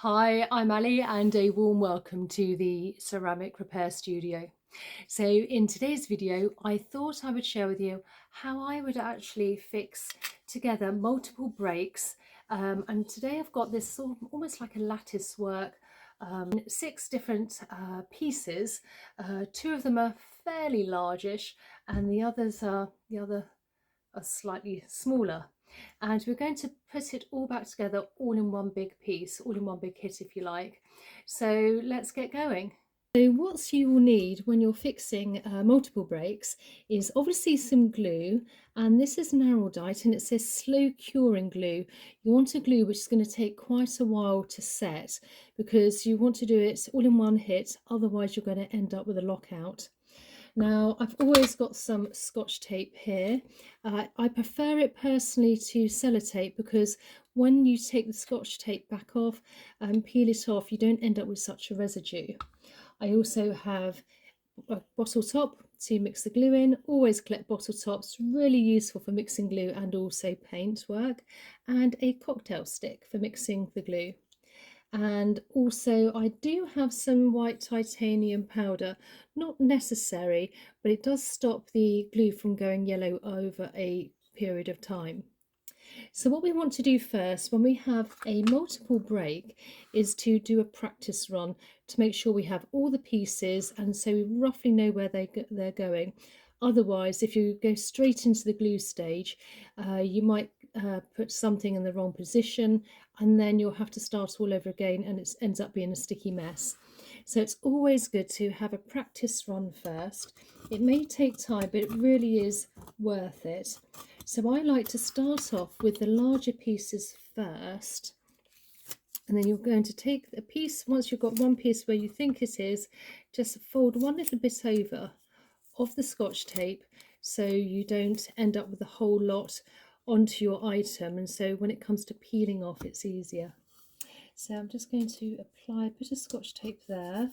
Hi, I'm Ali and a warm welcome to the Ceramic Repair Studio. So in today's video, I thought I would share with you how I would actually fix together multiple breaks. And today I've got this sort of almost like a lattice work, 6 different pieces. Two of them are fairly largish and the other are slightly smaller. And we're going to put it all back together all in one big piece, all in one big kit if you like. So let's get going. So what you will need when you're fixing multiple breaks is obviously some glue, and this is narrowdite and it says slow curing glue. You want a glue which is going to take quite a while to set because you want to do it all in one hit, otherwise you're going to end up with a lockout. Now, I've always got some Scotch tape here. I prefer it personally to sellotape because when you take the Scotch tape back off and peel it off, you don't end up with such a residue. I also have a bottle top to mix the glue in. Always collect bottle tops, really useful for mixing glue and also paint work, and a cocktail stick for mixing the glue. And also I do have some white titanium powder, not necessary, but it does stop the glue from going yellow over a period of time. So what we want to do first when we have a multiple break is to do a practice run to make sure we have all the pieces and so we roughly know where they're going. Otherwise, if you go straight into the glue stage, you might put something in the wrong position and then you'll have to start all over again and it ends up being a sticky mess. So it's always good to have a practice run first. It may take time, but it really is worth it. So I like to start off with the larger pieces first, and then you're going to take a piece, once you've got one piece where you think it is, just fold one little bit over of the Scotch tape so you don't end up with the whole lot onto your item, and so when it comes to peeling off it's easier. So I'm just going to apply a bit of Scotch tape there,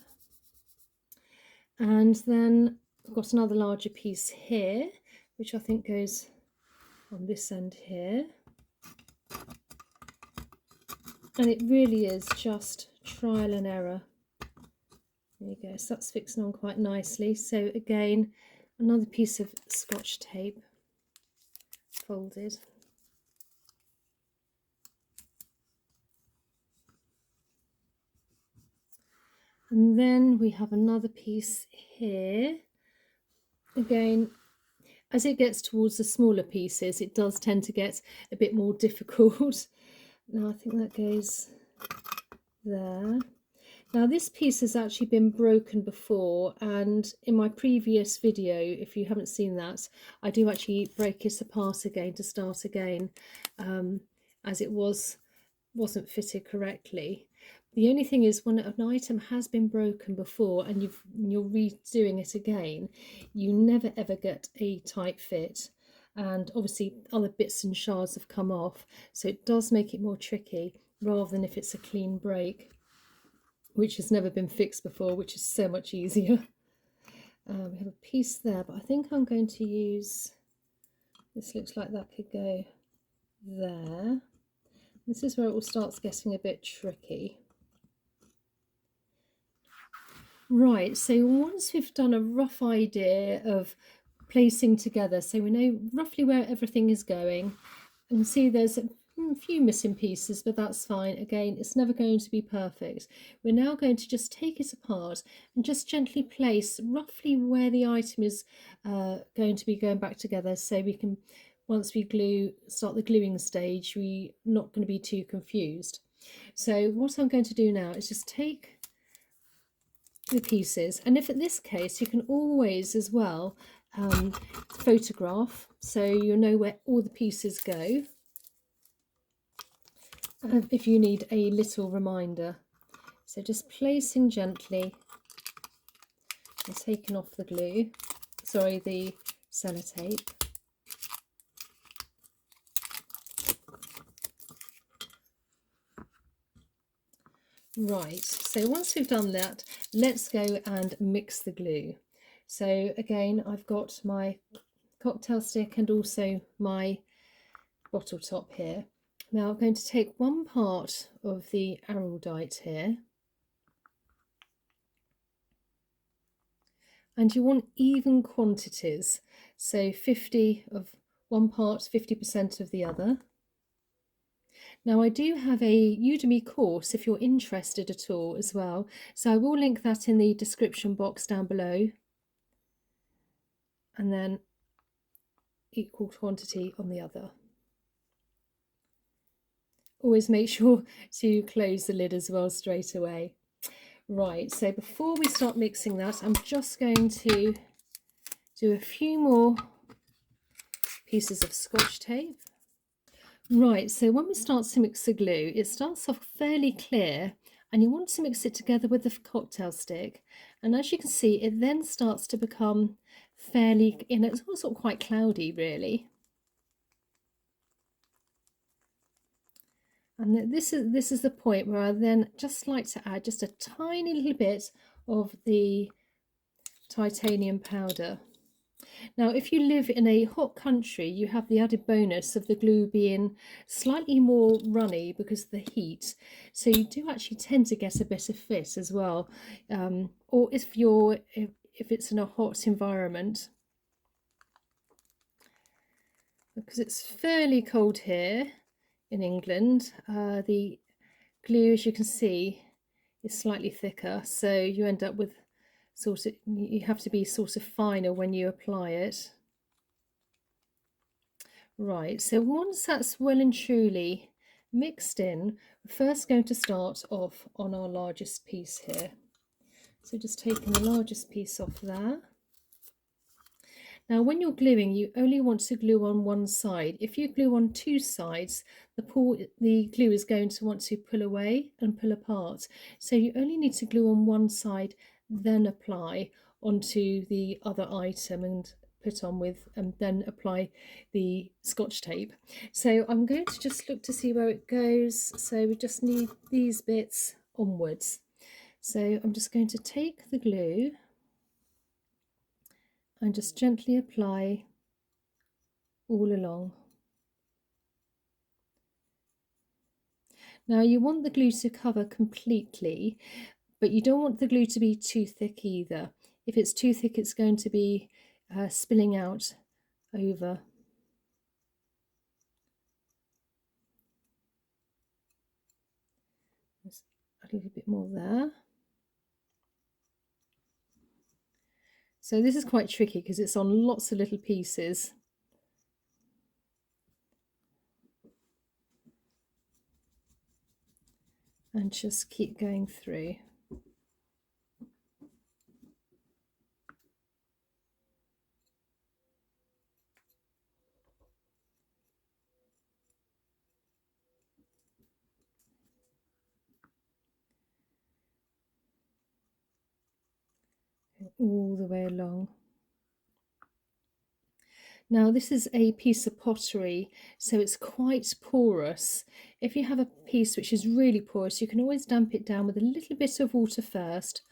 and then I've got another larger piece here which I think goes on this end here, and it really is just trial and error. There you go, so that's fixing on quite nicely. So again, another piece of Scotch tape folded. And then we have another piece here. Again, as it gets towards the smaller pieces, it does tend to get a bit more difficult. Now I think that goes there. Now this piece has actually been broken before, and in my previous video, if you haven't seen that, I do actually break it apart again to start again, as it wasn't fitted correctly. The only thing is when an item has been broken before and you're redoing it again, you never ever get a tight fit, and obviously other bits and shards have come off, so it does make it more tricky rather than if it's a clean break which has never been fixed before, which is so much easier. We have a piece there, but I think I'm going to use, this looks like that could go there. This is where it all starts getting a bit tricky. Right, so once we've done a rough idea of placing together, so we know roughly where everything is going, and see there's a few missing pieces, but that's fine. Again, it's never going to be perfect. We're now going to just take it apart and just gently place roughly where the item is going to be going back together, so we can, once we start the gluing stage, we're not going to be too confused. So what I'm going to do now is just take the pieces, and if in this case you can always as well photograph so you know where all the pieces go, if you need a little reminder. So just placing gently and taking off the glue, sorry, the sellotape. Right, so once we've done that, let's go and mix the glue. So again, I've got my cocktail stick and also my bottle top here. Now I'm going to take one part of the araldite here, and you want even quantities, so 50 of one part, 50% of the other. Now I do have a Udemy course if you're interested at all as well, so I will link that in the description box down below, and then equal quantity on the other. Always make sure to close the lid as well straight away. Right, so before we start mixing that, I'm just going to do a few more pieces of Scotch tape. Right, so when we start to mix the glue, it starts off fairly clear, and you want to mix it together with the cocktail stick. And as you can see, it then starts to become fairly, it's also quite cloudy really. And this is the point where I then just like to add just a tiny little bit of the titanium powder. Now, if you live in a hot country, you have the added bonus of the glue being slightly more runny because of the heat. So you do actually tend to get a better fit as well. Or if it's in a hot environment. Because it's fairly cold here in England, the glue, as you can see, is slightly thicker, so you end up with you have to be sort of finer when you apply it. Right, so once that's well and truly mixed in, we're first going to start off on our largest piece here. So just taking the largest piece off there. Now when you're gluing, you only want to glue on one side. If you glue on two sides, the glue is going to want to pull away and pull apart. So you only need to glue on one side, then apply onto the other item and put on with, and then apply the Scotch tape. So I'm going to just look to see where it goes. So we just need these bits onwards. So I'm just going to take the glue and just gently apply all along. Now you want the glue to cover completely, but you don't want the glue to be too thick either. If it's too thick, it's going to be spilling out over. Just a little bit more there. So this is quite tricky because it's on lots of little pieces. And just keep going through. All the way along. Now this is a piece of pottery, so it's quite porous. If you have a piece which is really porous, you can always damp it down with a little bit of water first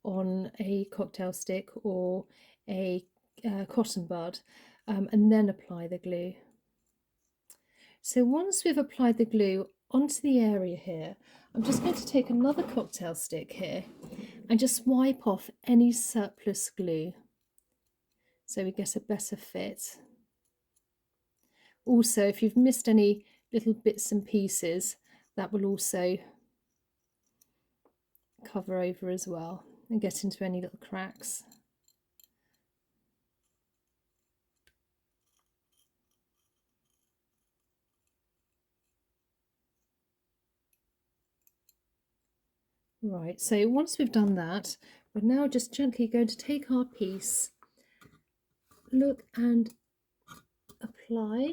on a cocktail stick or a cotton bud, and then apply the glue. So once we've applied the glue onto the area here, I'm just going to take another cocktail stick here and just wipe off any surplus glue so we get a better fit. Also, if you've missed any little bits and pieces, that will also cover over as well and get into any little cracks. Right, so once we've done that, we're now just gently going to take our piece, look and apply